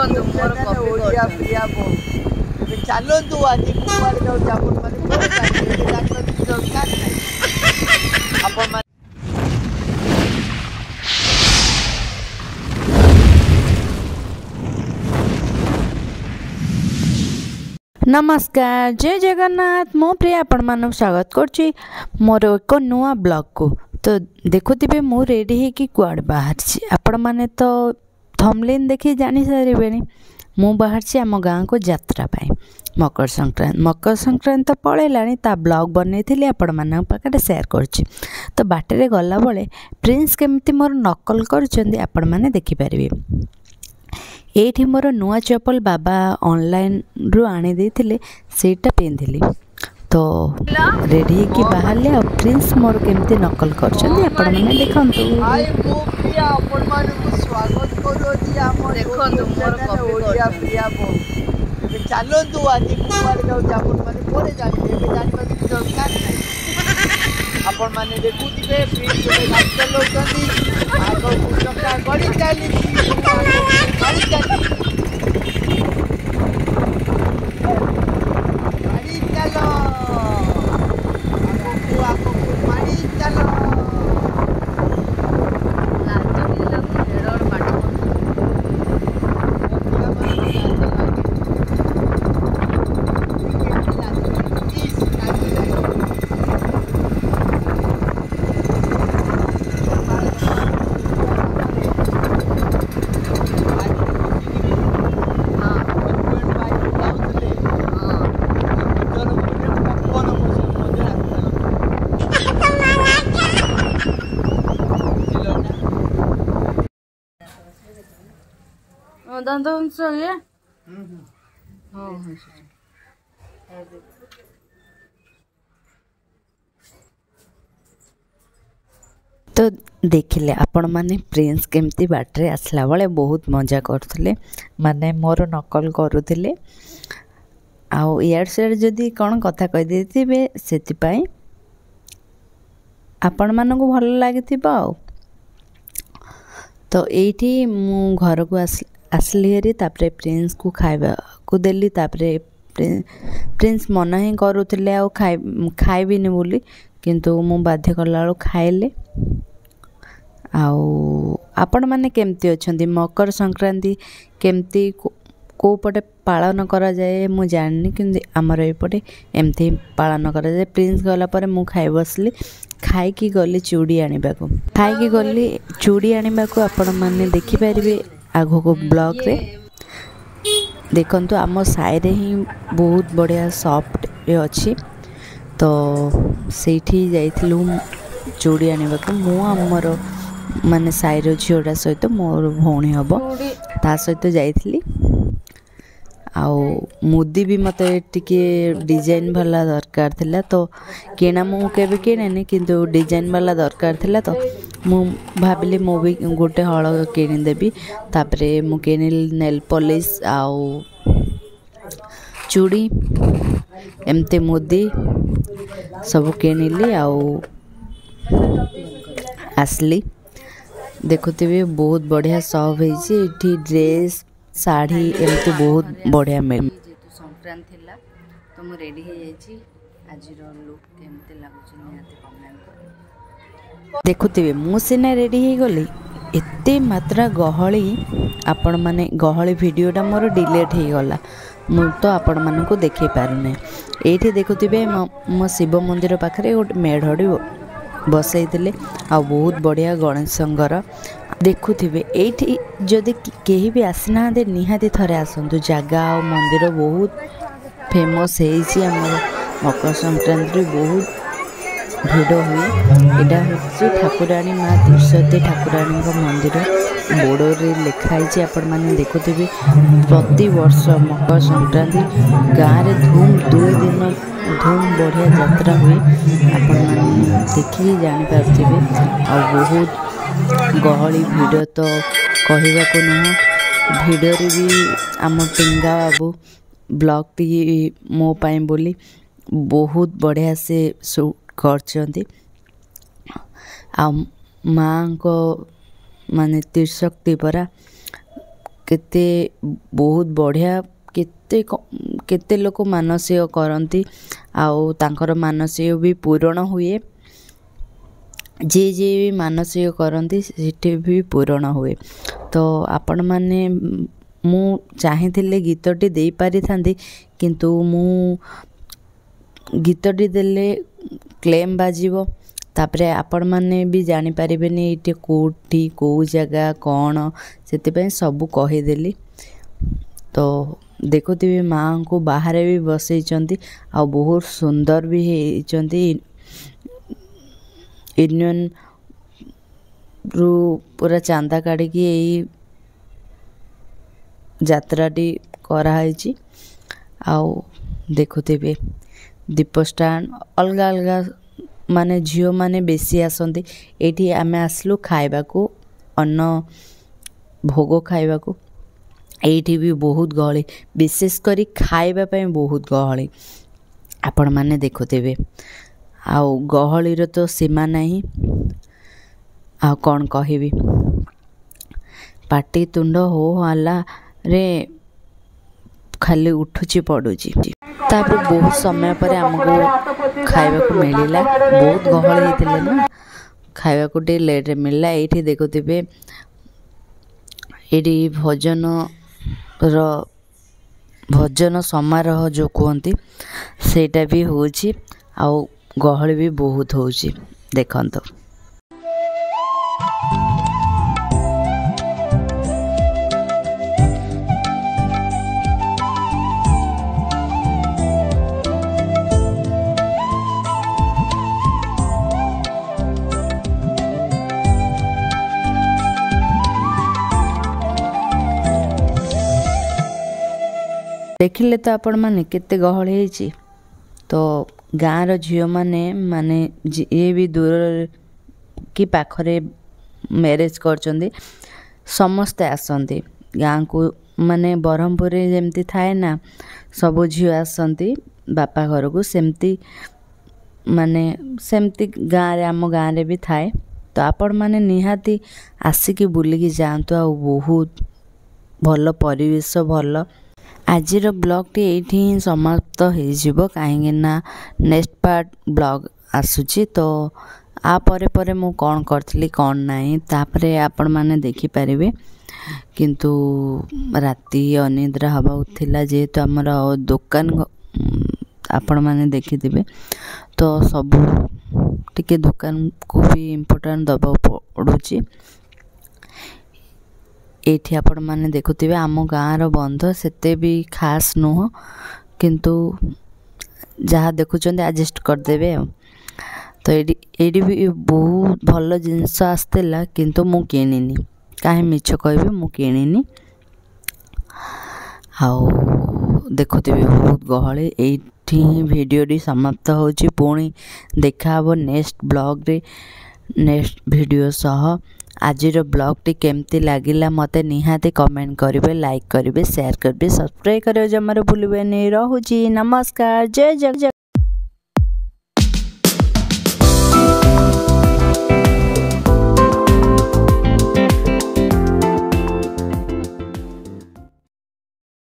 ଦେଖନ୍ତୁ ମୋର କପି ଓଡ଼ିଆ ପ୍ରିୟା ବୋଉ ଏବେ ଚାଲନ୍ତୁ ଆଜି କୁଆଡ଼େ ଯାଉଛି ଆପଣମାନେ ପରେ ଜାଣିବେ ଜାଣିବା କିଛି ଦରକାର ନାହିଁ ଆପଣମାନେ। नमस्कार जय जगन्नाथ मो प्रिया आपण मानक स्वागत करछि मोर एक नुआ ब्लॉग को। तो देखुथिबे मु रेडी है कि कुआड बाहर छी आपण माने तो थंबनेल देखि जानि सारिबेनी। मु बाहर छी आम गाँ को यात्रा पाए मकर संक्रांति तो पळेलानी ता ब्लॉग बनैथिली आपण मानक पाखरे शेयर करछि। तो बाटरे गला बळे प्रिंस केमती मोर नकल करछन्ती आपण माने देखि पारिबे। एठी मोर नुआ चप्पल बाबा ऑनलाइन रु आनी देथिले सेटा पिंधिली। तो रेडी की बाहरले आ प्रिंस मोर केमती नकल करछन्ती आपण माने देखंतु। हाय मो प्रिया आपण मानक स्वागत करोछि हम देखंतु मोर कपी ओडिया प्रिया बो ଏବେ ଚାଲନ୍ତୁ ଆଜି କୁଆଡ଼େ ଯାଉଛି ଆପଣମାନେ ପରେ ଜାଣିବେ ଏବେ ଜାଣିବା କିଛି ଦରକାର ନାହିଁ ଆପଣମାନେ ଦେଖୁଥିବେ ପ୍ରିନ୍ସ ଗୋଟେ ଗାଡ଼ି ଚଲାଉଛନ୍ତି ଆଗକୁ ଚକା ଗଡ଼ି ଚାଲିଛି ଗାଡ଼ି ଚାଲିଛି ଗାଡ଼ି ଚାଲ ଆଗକୁ ମାଡ଼ି ଚାଲ। दांत ये तो देखिले आपण माने प्रिंस केमती बाटरे आसला बेले बहुत मजा करथले माने मोर नकल करूथिले आउ यार सेड जदी कोन कथा कहि देथिबे सेति पई आपण मानको भल लागिथिबो। तो एठी मु घर को आसली हेरी तापरे प्रिंस को खाइबा को देली तापरे प्रिंस मना ही करूथिले आ खाइबिनी बोली किंतु मु बाध्य करला खाइले। आपण माने केमती अछंती मकर संक्रांति केमती को पटे पालन करा जाए मु जाननी किंतु हमर ए पटे एमती पालन करा जाए। प्रिंस गला पर मु खाइ बसली खाई की गली चूड़ी आनिबा को खाई की गली चूड़ी आनिबा को आपण माने देखि पारिबे आगो को ब्लॉग रे देखंतु आम साई रे ही बहुत बढ़िया सॉफ्ट अच्छी। तो सेठी जाइथिलु चूड़ी आनिबा को मु हमर माने साई रो झियोडा सहित मोर भौणी हबो ता सहित जाइथिली। आउ मुदी भी मत टिके डिजाइन वाला दरकार थिला तो केना मु केबे केनेनी किंतु डिजाइन वाला दरकार थिला तो मु भाबिली मु भी गोटे हळ केनी देबी तापरे मु केनी नेल पॉलिश आउ चूड़ी एमते मुदी सब केनिली आउ आसली देखुथिबे बहुत बढ़िया सब होईची एठी ड्रेस साड़ी एमती बहुत बढ़िया मिल संक्रांति थिला तो मु रेडी हे जाईची आज रो लुक केमते लागुची निहाते कमेंट कर देखुथिबे मु सिना रेडी हे गली एते मात्रा गहली आपण माने गहली वीडियोटा मोर डिलीट हे गला मु तो आपण मानन को देखै पारुने। एठी देखुथिबे मो शिव मंदिर पाखरे गोटे मेढडी बसैतिले आ बहुत बढ़िया गणेश संगर देखुथिबे। एठी जदि केही भी आसना दे निहाती थरे आसंतु जगह और मंदिर बहुत फेमस हेछि हमर मकर संक्रांति बहुत भिड़ हुए। एटा होछि ठाकुराणी माँ तिरसती ठाकुराणी मंदिर बोर्डरे लिखाई आपण माने देखुथिबे प्रति वर्ष मकर संक्रांति गाँव रे धूम 2 दिन धूम बढ़िया यात्रा हुए आपण माने देखि जानि पारथिबे आ बहुत गहली भिड़ तो कहवा को नुह भिड़ भी आम टिंगा बाबू ब्लॉग टी मो पाई बोली बहुत बढ़िया से शूट करचंती आ माँ को माने त्रिशक्ति परा केते बहुत बढ़िया केते केते लोक मानसिक करती आउ तांकर मानसिक भी पूरण हुए जे जे भी मानसिक करती सेठी भी पूरण हुए। तो आपण माने मु चाहिथिले गीतटी दे पारि थांती किंतु मु गीतटी देले क्लेम बाजिबो तापरे आपण माने भी जानि परिबेनी एटे कोठी को जगह कौन से सबू कहीदेली। तो देखुथिबे माँ को बाहर भी बसैचंती आ बहुत सुंदर भी होइचंती। यूनियन रु पूरा चांदा काढ़ी यही यात्राटी कराई। आउ देखुथिबे दीप स्टैंड अलग अलग माने झियो माने बेसी आसंती एठी आमे आसलु खाइबा को अन्न भोग खाइबा को। एठी भी बहुत गहली विशेष करी खाइबा पई बहुत गहली आपण माने देखुथिबे। आउ गहलीर तो सीमा नहीं आ कौन कहिबी पाटी तुंड हो हल्ला रे खाली उठुची पड़ुची। तापर बहुत समय पर हमको खाइबा को मिलला बहुत गहली होइतिले ना खाइबा को टे लेट रे मिलला। एठी देखुथिबे एठी भजन समारोह जो कहती सेटा भी होची आउ गहली भी बहुत होची देखंतो। देखिले तो आपण माने केते गहली होईची। तो गाँव झील माने माने ये भी दूर कि पाखरे मैरेज करचंदी समस्ते आसंती गाँ को माने ब्रह्मपुर जेमती थाए ना सब झील आसंती बापा घर को सेमती माने सेमती गाँव रे आम गाँव रे भी थाए। तो आपण माने निहाती आसिकी बुलिकी जातु आ बहुत भल परिवेश भल। आजिर ब्लॉग टी एठी ही समाप्त हो कहीं नेक्स्ट पार्ट ब्लॉग आसुची। तो आ परे परे मु कौन करथली कौन नहीं तापरे आपण माने देखि पारिबे। किंतु राति अनिद्रा हवा उथिला जेहेतु हमर दुकान आपण माने देखिथिबे तो सब टिके दुकान को भी इम्पोर्टेंट दबा पड़ुची। एठी आपण माने देखुथिबे आम गाँव रो बंध सेते भी खास नुह किंतु जहाँ देखुचंदे एडजस्ट कर देबे। तो एडी भी बहुत भल जिनस आसतेला किंतु मु किनिनी काहे मिछ कहबे मु किनिनी। आउ देखुथिबे बहुत गहले एठी वीडियो समाप्त होची। पुणी देखा हबो नेक्स्ट ब्लॉग रे नेक्स्ट वीडियो सह। आजिर ब्लॉग टी केमती लागिला मते निहाती कमेंट करिवे लाइक करिवे शेयर करिवे सब्सक्राइब करिवे जमार भूलिबेनी। रहूची नमस्कार जय जग।